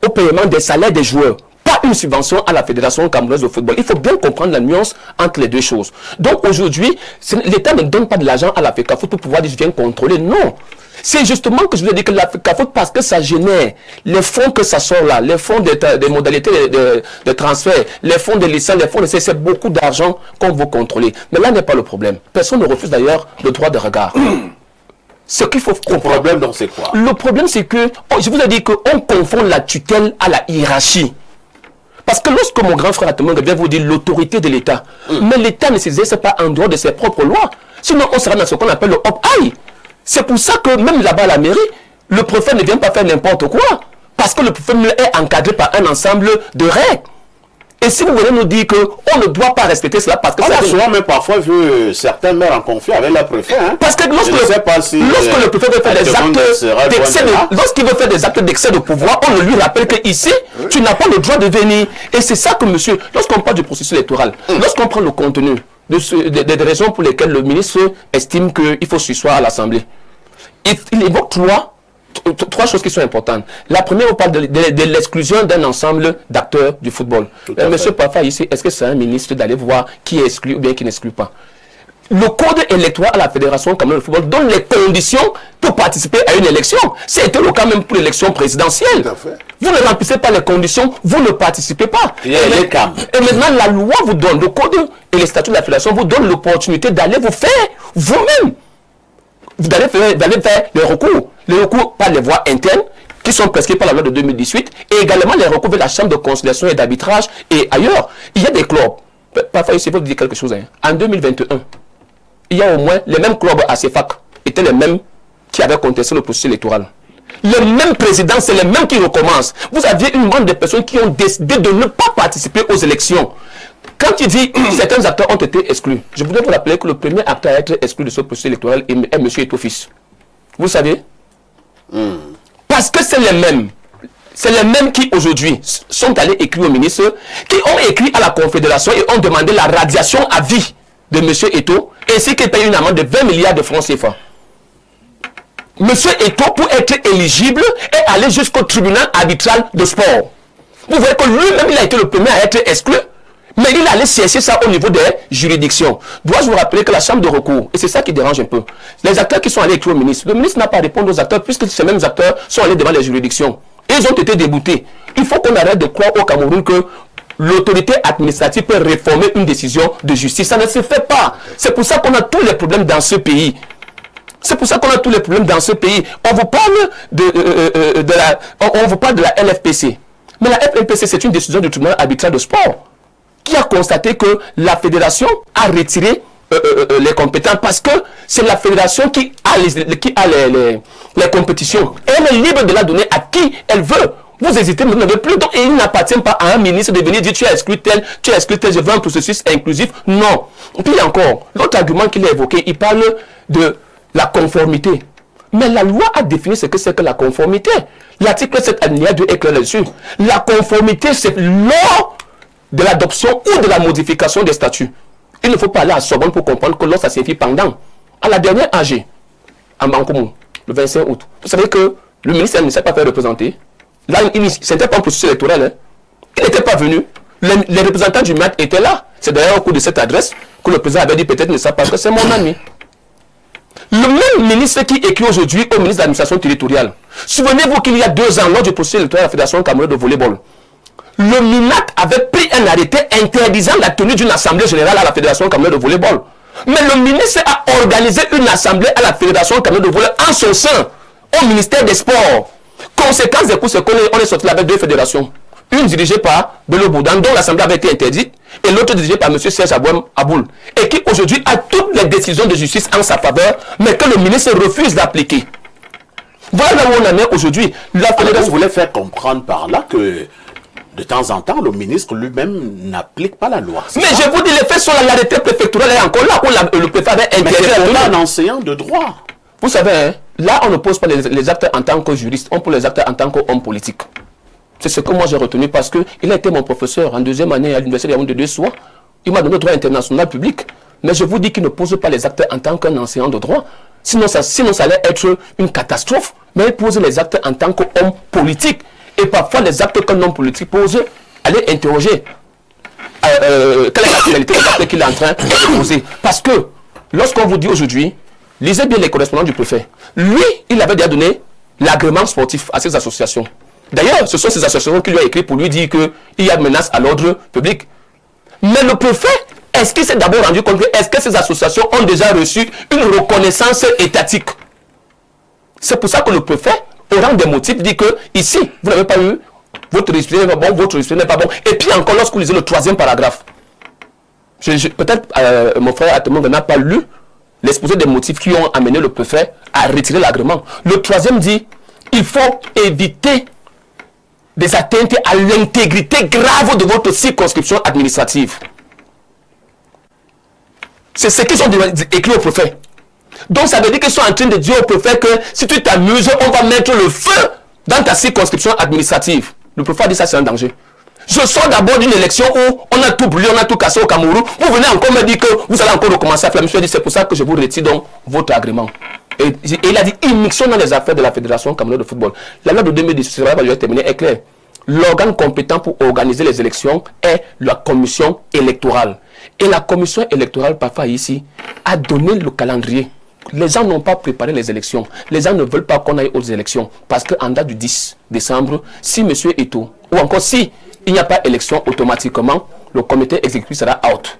au paiement des salaires des joueurs. pas une subvention à la Fédération camerounaise de football. Il faut bien comprendre la nuance entre les deux choses. Donc aujourd'hui, l'État ne donne pas de l'argent à la FECAFOOT pour pouvoir dire je viens contrôler. Non. C'est justement que je vous ai dit que la FECAFOOT, parce que ça génère les fonds que ça sort là, les fonds des modalités de transfert, les fonds de licence, les fonds de c'est beaucoup d'argent qu'on veut contrôler. Mais là n'est pas le problème. Personne ne refuse d'ailleurs le droit de regard. Ce qu'il faut comprendre. Le problème, donc, c'est quoi? Le problème, c'est que, je vous ai dit qu'on confond la tutelle à la hiérarchie. Parce que lorsque mon grand frère Atemang vient vous dire l'autorité de l'État, mais l'État ne s'exerce pas en dehors de ses propres lois. Sinon, on sera dans ce qu'on appelle le hop-aïe. C'est pour ça que même là-bas à la mairie, le préfet ne vient pas faire n'importe quoi. Parce que le préfet est encadré par un ensemble de règles. Et si vous voulez nous dire qu'on ne doit pas respecter cela parce que... On a souvent même parfois vu certains maires en conflit avec leur préfet. Hein. Parce que lorsque le préfet veut faire des actes d'excès lorsqu'il veut faire des actes d'excès de pouvoir, on lui rappelle qu'ici, tu n'as pas le droit de venir. Et c'est ça que monsieur, lorsqu'on parle du processus électoral, lorsqu'on prend le contenu des raisons pour lesquelles le ministre estime qu'il faut s'asseoir à l'Assemblée, il évoque trois choses qui sont importantes. La première, on parle de l'exclusion d'un ensemble d'acteurs du football. Monsieur Pafa, ici, est-ce que c'est un ministre d'aller voir qui exclut ou bien qui n'exclut pas? Le code électoral à la Fédération camerounaise de football donne les conditions pour participer à une élection. C'était le cas même pour l'élection présidentielle. Vous ne remplissez pas les conditions, vous ne participez pas. Et maintenant, la loi vous donne, le code et les statuts de la Fédération vous donnent l'opportunité d'aller vous faire vous-même. D'aller faire les recours par les voies internes qui sont prescrits par la loi de 2018 et également les recours vers la chambre de conciliation et d'arbitrage et ailleurs. Il y a des clubs. Parfois, il faut vous dire quelque chose. Hein. En 2021, il y a au moins les mêmes clubs à CEFAC étaient les mêmes qui avaient contesté le processus électoral. Les mêmes présidents, c'est les mêmes qui recommencent. Vous aviez une bande de personnes qui ont décidé de ne pas participer aux élections. Quand il dit que certains acteurs ont été exclus, je voudrais vous rappeler que le premier acteur à être exclu de ce processus électoral est M. Eto'o-Fils. Vous savez Parce que c'est les mêmes. C'est les mêmes qui aujourd'hui sont allés écrire au ministre, qui ont écrit à la Confédération et ont demandé la radiation à vie de M. Eto'o, ainsi qu'il paye une amende de 20 milliards de francs CFA. M. Eto'o, pour être éligible, est allé jusqu'au tribunal arbitral de sport. Vous voyez que lui-même, il a été le premier à être exclu. Mais il allait chercher ça au niveau des juridictions. Dois-je vous rappeler que la chambre de recours, et c'est ça qui dérange un peu, les acteurs qui sont allés écrire au ministre, le ministre n'a pas répondu aux acteurs puisque ces mêmes acteurs sont allés devant les juridictions. Ils ont été déboutés. Il faut qu'on arrête de croire au Cameroun que l'autorité administrative peut réformer une décision de justice. Ça ne se fait pas. C'est pour ça qu'on a tous les problèmes dans ce pays. C'est pour ça qu'on a tous les problèmes dans ce pays. On vous parle on vous parle de la LFPC. Mais la LFPC, c'est une décision du tribunal arbitral de sport qui a constaté que la fédération a retiré les compétences parce que c'est la fédération qui a les compétitions. Elle est libre de la donner à qui elle veut. Vous hésitez, vous n'avez plus. Donc, et il n'appartient pas à un ministre de venir dire tu as exclu tel, je veux un processus inclusif. Non. Puis encore, l'autre argument qu'il a évoqué, il parle de la conformité. Mais la loi a défini ce que c'est que la conformité. L'article 7 alinéa 2 est clair là-dessus. La conformité, c'est lors de l'adoption ou de la modification des statuts. Il ne faut pas aller à Sorbonne pour comprendre que lorsque ça signifie pendant. À la dernière AG, en Bancomo, le 25 août, vous savez que le ministère ne s'est pas fait représenter. Là, ce n'était pas un processus électoral. Hein. Il n'était pas venu. Les représentants du maître étaient là. C'est d'ailleurs au cours de cette adresse que le président avait dit peut-être ne sait pas que c'est mon ami. Le même ministre qui écrit aujourd'hui au ministre de l'administration territoriale. Souvenez-vous qu'il y a 2 ans, lors du processus électoral de la Fédération camerounaise de volleyball, le MINAT avait pris un arrêté interdisant la tenue d'une assemblée générale à la Fédération camerounaise de volleyball. Mais le ministre a organisé une assemblée à la Fédération camerounaise de volleyball en son sein, au ministère des Sports. Conséquence des coups, c'est qu'on est sorti là avec 2 fédérations. Une dirigée par Bello Boudan, dont l'assemblée avait été interdite, et l'autre dirigée par M. Serge Aboul, et qui aujourd'hui a toutes les décisions de justice en sa faveur, mais que le ministre refuse d'appliquer. Voilà où on en est aujourd'hui. La Fédération voulait faire comprendre par là que de temps en temps, le ministre lui-même n'applique pas la loi. Mais je vous dis, les faits sont là, l'arrêté préfectoral est encore là, où le préfet avait interdit. Mais c'est un enseignant de droit. Vous savez, hein, là, on ne pose pas les actes en tant que juriste, on pose les actes en tant qu'homme politique. C'est ce que moi j'ai retenu parce qu'il a été mon professeur en 2e année à l'université de Yaoundé-2-Soie. Il m'a donné le droit international public. Mais je vous dis qu'il ne pose pas les actes en tant qu'un enseignant de droit. Sinon ça allait être une catastrophe. Mais il pose les actes en tant qu'homme politique. Et parfois, les actes qu'un homme politique pose aller interroger quelle est la finalité de l'acte qu'il est en train de poser. Parce que, lorsqu'on vous dit aujourd'hui, lisez bien les correspondants du préfet. Lui, il avait déjà donné l'agrément sportif à ces associations. D'ailleurs, ce sont ces associations qui lui ont écrit pour lui dire qu'il y a menace à l'ordre public. Mais le préfet, est-ce qu'il s'est d'abord rendu compte que est-ce que ces associations ont déjà reçu une reconnaissance étatique? C'est pour ça que le préfet, au rang des motifs, dit que ici, vous n'avez pas eu, votre discipline n'est pas bon, votre discipline n'est pas bon. Et puis encore, lorsque vous lisez le 3e paragraphe, peut-être mon frère Atemon n'a pas lu l'exposé des motifs qui ont amené le préfet à retirer l'agrément. Le 3e dit, il faut éviter des atteintes à l'intégrité grave de votre circonscription administrative. C'est ce qu'ils ont écrit au préfet. Donc ça veut dire qu'ils sont en train de dire au préfet que si tu t'amuses, on va mettre le feu dans ta circonscription administrative. Le préfet a dit ça, c'est un danger. Je sors d'abord d'une élection où on a tout brûlé, on a tout cassé au Cameroun. Vous venez encore me dire que vous allez encore recommencer à faire. Monsieur a dit c'est pour ça que je vous retire donc votre agrément. Et il a dit immixtion dans les affaires de la Fédération camerounaise de football. La loi de 2018, est claire. L'organe compétent pour organiser les élections est la commission électorale. Et la commission électorale, parfois ici, a donné le calendrier. Les gens n'ont pas préparé les élections. Les gens ne veulent pas qu'on aille aux élections. Parce qu'en date du 10 décembre, si M. Eto'o, ou encore si il n'y a pas élection, automatiquement, le comité exécutif sera out.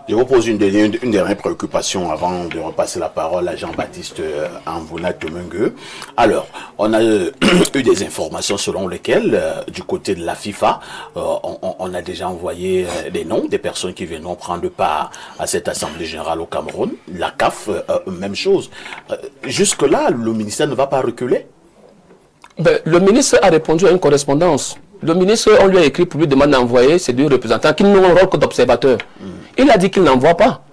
Je vous pose une dernière préoccupation avant de repasser la parole à Jean-Baptiste Anvouna Temengue. Alors, on a eu des informations selon lesquelles, du côté de la FIFA, on a déjà envoyé des noms des personnes qui viendront prendre part à cette Assemblée Générale au Cameroun. La CAF, même chose. Jusque-là, le ministère ne va pas reculer? Ben, le ministre a répondu à une correspondance. Le ministre, on lui a écrit pour lui demander d'envoyer ces 2 représentants qui n'ont un rôle que d'observateurs. Il a dit qu'il n'envoie pas.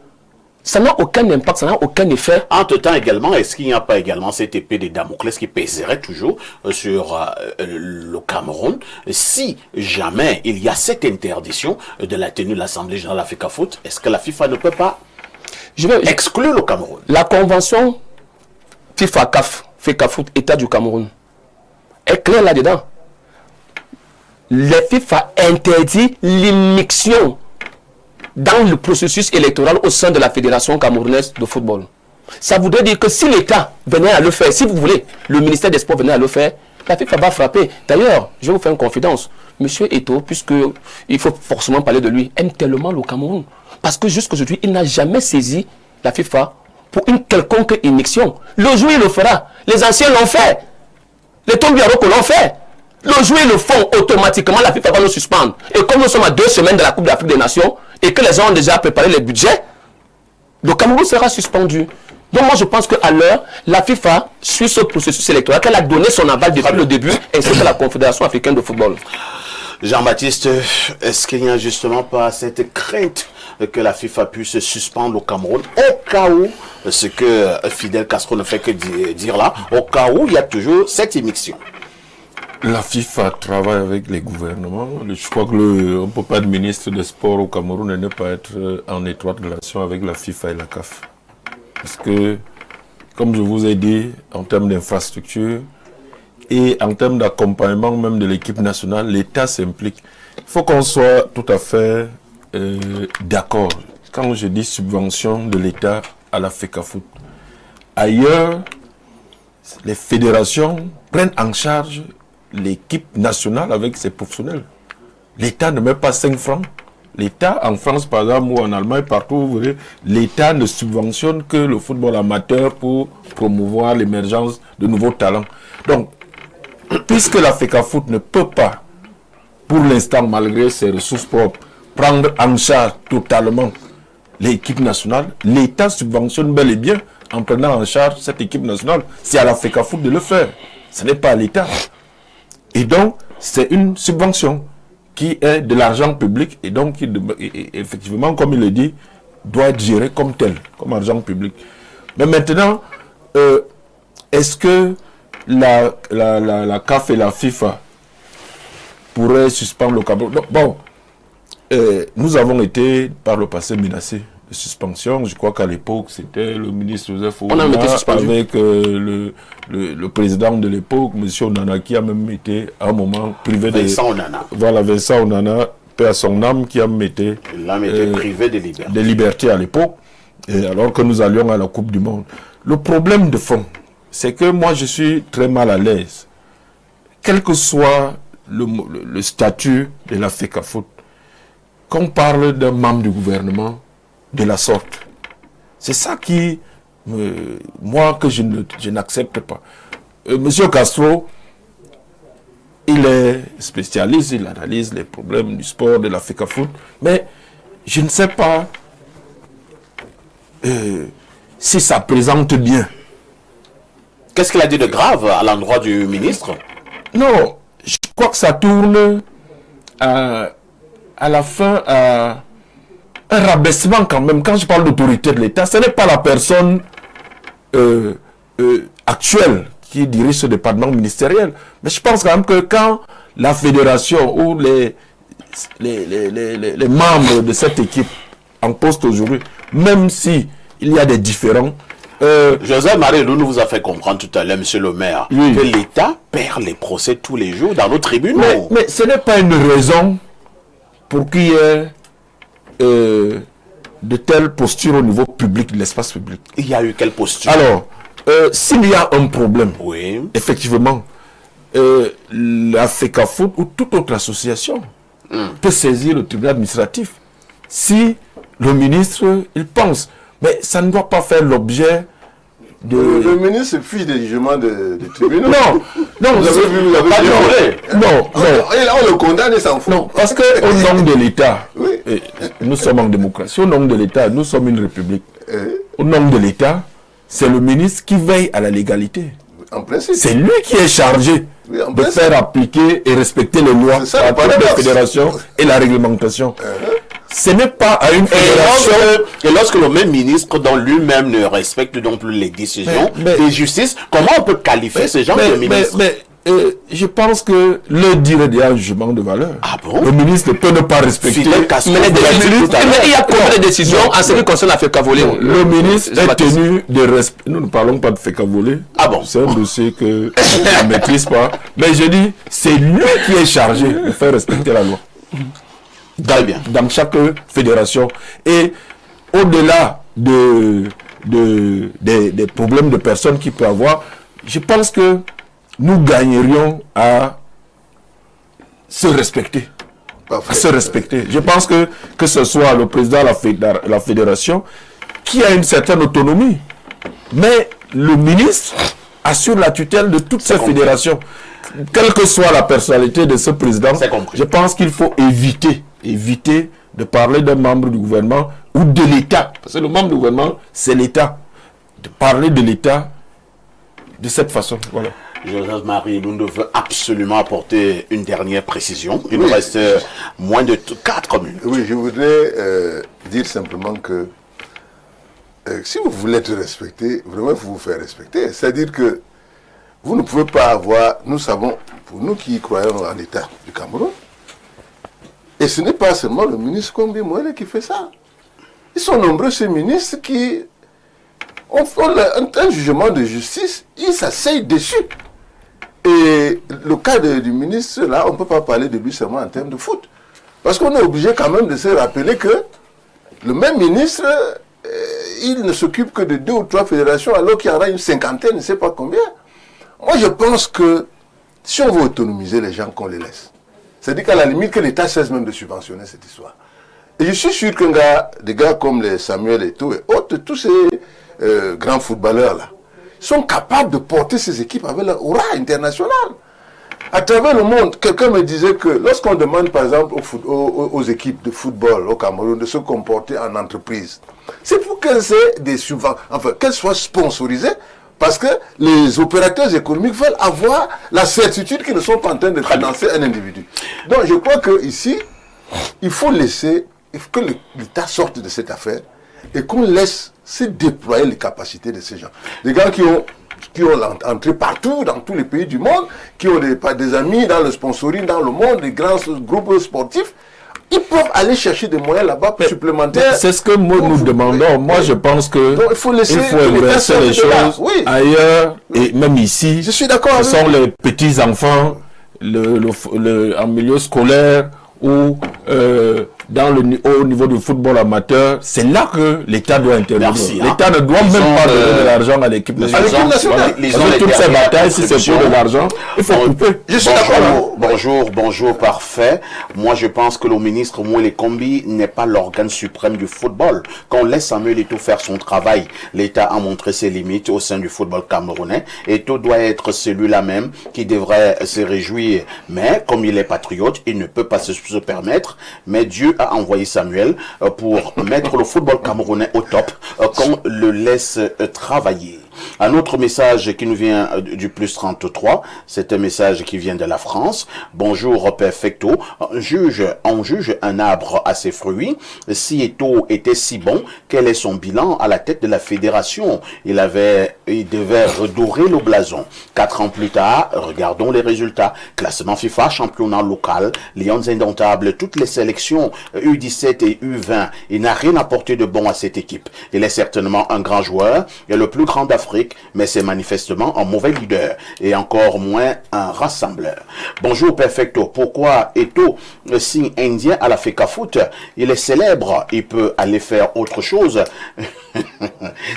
Ça n'a aucun impact, ça n'a aucun effet. Entre-temps également, est-ce qu'il n'y a pas également cette épée de Damoclès qui pèserait toujours sur le Cameroun si jamais il y a cette interdiction de la tenue de l'Assemblée Générale Africa Foot? Est-ce que la FIFA ne peut pas exclure le Cameroun? La convention FIFA-CAF, FIFA-Foot, État du Cameroun, est claire là-dedans. La FIFA interdit l'immixtion dans le processus électoral au sein de la Fédération camerounaise de football. Ça voudrait dire que si l'État venait à le faire, si vous voulez, le ministère des Sports venait à le faire, la FIFA va frapper. D'ailleurs, je vais vous faire une confidence. Monsieur Eto'o, puisqu'il faut forcément parler de lui, aime tellement le Cameroun. Parce que jusqu'aujourd'hui, il n'a jamais saisi la FIFA pour une quelconque immixtion. Le jour, il le fera. Les anciens l'ont fait. Les Tombiaroko l'ont fait. Le jour, ils le font automatiquement, la FIFA va nous suspendre. Et comme nous sommes à 2 semaines de la Coupe d'Afrique des Nations, et que les gens ont déjà préparé les budgets, le Cameroun sera suspendu. Donc moi, je pense qu'à l'heure, la FIFA suit ce processus électoral, qu'elle a donné son aval depuis le début, ainsi que la Confédération africaine de football. Jean-Baptiste, est-ce qu'il n'y a justement pas cette crainte que la FIFA puisse suspendre au Cameroun au cas où, ce que Fidel Castro ne fait que dire là, au cas où il y a toujours cette immixtion? La FIFA travaille avec les gouvernements. Je crois qu'on ne peut pas être ministre des Sports au Cameroun et ne pas être en étroite relation avec la FIFA et la CAF. Parce que, comme je vous ai dit, en termes d'infrastructure et en termes d'accompagnement même de l'équipe nationale, l'État s'implique. Il faut qu'on soit tout à fait d'accord. Quand je dis subvention de l'État à la FECAFOOT, ailleurs, les fédérations prennent en charge l'équipe nationale avec ses professionnels. L'État ne met pas 5 francs. L'État, en France par exemple, ou en Allemagne, partout, vous verrez, l'État ne subventionne que le football amateur pour promouvoir l'émergence de nouveaux talents. Donc, puisque la FECAFOOT ne peut pas, pour l'instant, malgré ses ressources propres, prendre en charge totalement l'équipe nationale, l'État subventionne bel et bien en prenant en charge cette équipe nationale. C'est à la FECAFOOT de le faire. Ce n'est pas à l'État. Et donc, c'est une subvention qui est de l'argent public et donc, qui, effectivement, comme il le dit, doit être géré comme tel, comme argent public. Mais maintenant, est-ce que la CAF et la FIFA pourraient suspendre le Cameroun? Bon, nous avons été par le passé menacés suspension. Je crois qu'à l'époque, c'était le ministre Joseph On a même été suspendu. avec le président de l'époque, M. Onana, qui a même été à un moment privé de... Vincent Onana. Voilà, Vincent Onana, paix à son âme, qui a même été... L'âme était privée de liberté. De liberté à l'époque, alors que nous allions à la Coupe du Monde. Le problème de fond, c'est que moi, je suis très mal à l'aise. Quel que soit le statut de la FECAFOOT, qu'on parle d'un membre du gouvernement de la sorte. C'est ça qui, moi, que je n'accepte pas. Monsieur Castro, il est spécialiste, il analyse les problèmes du sport, de la FECAFOOT, mais je ne sais pas si ça présente bien. Qu'est-ce qu'il a dit de grave à l'endroit du ministre? Non, je crois que ça tourne à la fin à un rabaissement quand même. Quand je parle d'autorité de l'État, ce n'est pas la personne actuelle qui dirige ce département ministériel. Mais je pense quand même que quand la fédération ou les membres de cette équipe en poste aujourd'hui, même si il y a des différends, Joseph Marie Loulou vous a fait comprendre tout à l'heure, monsieur le maire, oui, que l'État perd les procès tous les jours dans nos tribunaux. Mais ce n'est pas une raison pour qu'il y ait de telles postures au niveau public, de l'espace public. Il y a eu quelle posture? Alors, s'il y a un problème, oui, effectivement, la FECAFOOT ou toute autre association peut saisir le tribunal administratif si le ministre, il pense. Mais ça ne doit pas faire l'objet de... Le ministre se fiche des jugements de tribunaux. Non, non, Vous avez vu, vous avez pas vu. non, non, Et là, on le condamne et s'en fout. non, parce qu'au nom de l'État, Oui. nous sommes en démocratie, au nom de l'État, nous sommes une république. Au nom de l'État, c'est le ministre qui veille à la légalité. En principe. C'est lui qui est chargé Oui, en de principe. faire appliquer et respecter les lois C'est ça, le à toute la paradoxe. fédération et la réglementation. Ce n'est pas à une fédération... et lorsque le même ministre, dont lui-même ne respecte non plus les décisions Mais- de justice, comment on peut qualifier ce genre de ministre? Je pense que le dire est un jugement de valeur. Ah bon? Le ministre peut ne pas respecter. Fidel Castro, Mais, vous l'avez dit tout à l'heure. il y a combien de décisions Non, en ce qui concerne la FECAVOLÉ? Le ministre est tenu de respecter. Nous ne parlons pas de FECAVOLÉ. Ah bon? C'est un dossier que je ne maîtrise pas. Mais je dis, c'est lui qui est chargé de faire respecter la loi. Très bien. Dans chaque fédération. Et au-delà des problèmes de personnes qu'il peut avoir, je pense que nous gagnerions à se respecter. Parfait. À se respecter. Je pense que ce soit le président de la fédération qui a une certaine autonomie, mais le ministre assure la tutelle de toutes ces fédérations. Quelle que soit la personnalité de ce président, C'est compris. je pense qu'il faut éviter de parler d'un membre du gouvernement ou de l'État. Parce que le membre du gouvernement, c'est l'État. De parler de l'État de cette façon. Voilà. Joseph Marie Loulou veut absolument apporter une dernière précision. Il Oui. nous reste moins de 4 minutes. Oui, je voudrais dire simplement que si vous voulez être respecté, vraiment il faut vous faire respecter. C'est-à-dire que vous ne pouvez pas avoir, nous savons, pour nous qui croyons en l'État du Cameroun, et ce n'est pas seulement le ministre Kombi Mwele qui fait ça. Ils sont nombreux ces ministres qui ont un jugement de justice, ils s'asseyent dessus. Et le cas du ministre, là, on ne peut pas parler de lui seulement en termes de foot. Parce qu'on est obligé quand même de se rappeler que le même ministre, il ne s'occupe que de 2 ou 3 fédérations alors qu'il y en a une cinquantaine, je ne sais pas combien. Moi, je pense que si on veut autonomiser les gens, qu'on les laisse. C'est-à-dire qu'à la limite, que l'État cesse même de subventionner cette histoire. Et je suis sûr que des gars comme les Samuel Eto'o et autres, tous ces grands footballeurs-là, sont capables de porter ces équipes avec leur aura internationale. À travers le monde, quelqu'un me disait que lorsqu'on demande par exemple aux équipes de football au Cameroun de se comporter en entreprise, c'est pour qu'elles aient des subventions, enfin qu'elles soient sponsorisées, parce que les opérateurs économiques veulent avoir la certitude qu'ils ne sont pas en train de financer un individu. Donc je crois qu'ici, il faut laisser que l'État sorte de cette affaire et qu'on laisse se déployer les capacités de ces gens. Des gens qui ont entré partout, dans tous les pays du monde, qui ont des amis dans le sponsoring, dans le monde, des grands groupes sportifs. Ils peuvent aller chercher des moyens là-bas supplémentaires. C'est ce que nous demandons. Moi, je pense que il faut inverser les choses ailleurs et même ici. Je suis d'accord avec vous. Ce sont les petits enfants en milieu scolaire ou au niveau du football amateur, c'est là que l'État doit intervenir. L'État ne doit même pas donner de l'argent à l'équipe nationale. Toutes ces batailles, si c'est pour de l'argent, il faut couper. Je suis d'accord. Bonjour, parfait. Moi, je pense que le ministre Mouele Kombi n'est pas l'organe suprême du football. Quand on laisse Samuel Eto'o faire son travail, l'État a montré ses limites au sein du football camerounais. Eto'o doit être celui-là même qui devrait se réjouir. Mais, comme il est patriote, il ne peut pas se permettre. Mais Dieu a envoyé Samuel pour mettre le football camerounais au top qu'on le laisse travailler. Un autre message qui nous vient du plus 33, c'est un message qui vient de la France. Bonjour Perfecto, on juge un arbre à ses fruits. Si Eto'o était si bon, quel est son bilan à la tête de la fédération? Il devait redorer le blason. 4 ans plus tard, regardons les résultats. Classement FIFA, championnat local, Lions indomptables, toutes les sélections U17 et U20. Il n'a rien apporté de bon à cette équipe. Il est certainement un grand joueur et le plus grand d'Afrique, mais c'est manifestement un mauvais leader et encore moins un rassembleur. Bonjour Perfecto, pourquoi Eto'o signe indien à la FECAFOOT? Il est célèbre, il peut aller faire autre chose.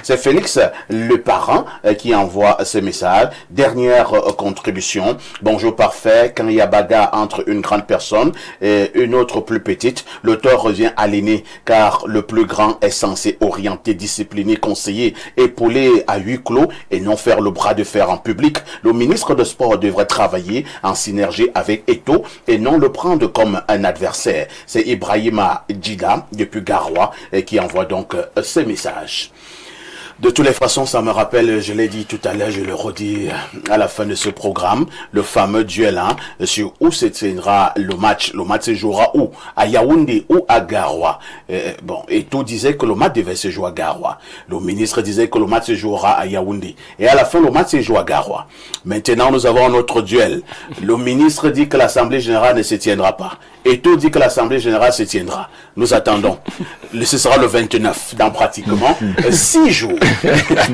C'est Félix, le parent, qui envoie ce message. Dernière contribution. Bonjour parfait, quand il y a bagarre entre une grande personne et une autre plus petite, l'auteur revient à l'aîné, car le plus grand est censé orienter, discipliner, conseiller, épauler à huis clos et non faire le bras de fer en public. Le ministre de Sport devrait travailler en synergie avec Eto'o et non le prendre comme un adversaire. C'est Ibrahima Djida depuis Garoua qui envoie donc ce message. De toutes les façons, ça me rappelle, je l'ai dit tout à l'heure, je le redis à la fin de ce programme, le fameux duel sur où se tiendra le match. Le match se jouera où? À Yaoundé ou à Garoua. Eto'o disait que le match devait se jouer à Garoua. Le ministre disait que le match se jouera à Yaoundé. Et à la fin, le match se joue à Garoua. Maintenant, nous avons notre duel. Le ministre dit que l'Assemblée générale ne se tiendra pas. Eto'o dit que l'Assemblée générale se tiendra. Nous attendons. Ce sera le 29, dans pratiquement 6 jours.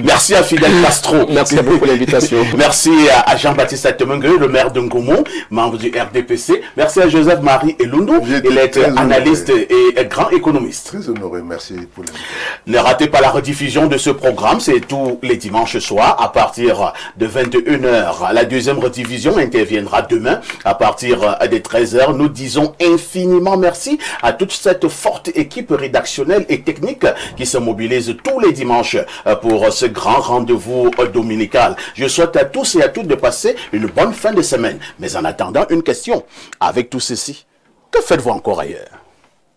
Merci à Fidel Castro. Merci à vous pour l'invitation. Merci à Jean-Baptiste Atemengue, le maire de Ngomou, membre du RDPC. Merci à Joseph-Marie Elundu. Il est analyste et grand économiste. Très honoré, merci pour l'invitation. Ne ratez pas la rediffusion de ce programme, c'est tous les dimanches soirs à partir de 21h. La deuxième rediffusion interviendra demain à partir de 13h. Nous disons infiniment merci à toute cette forte équipe rédactionnelle et technique qui se mobilise tous les dimanches pour ce grand rendez-vous dominical. Je souhaite à tous et à toutes de passer une bonne fin de semaine. Mais en attendant, une question. Avec tout ceci, que faites-vous encore ailleurs?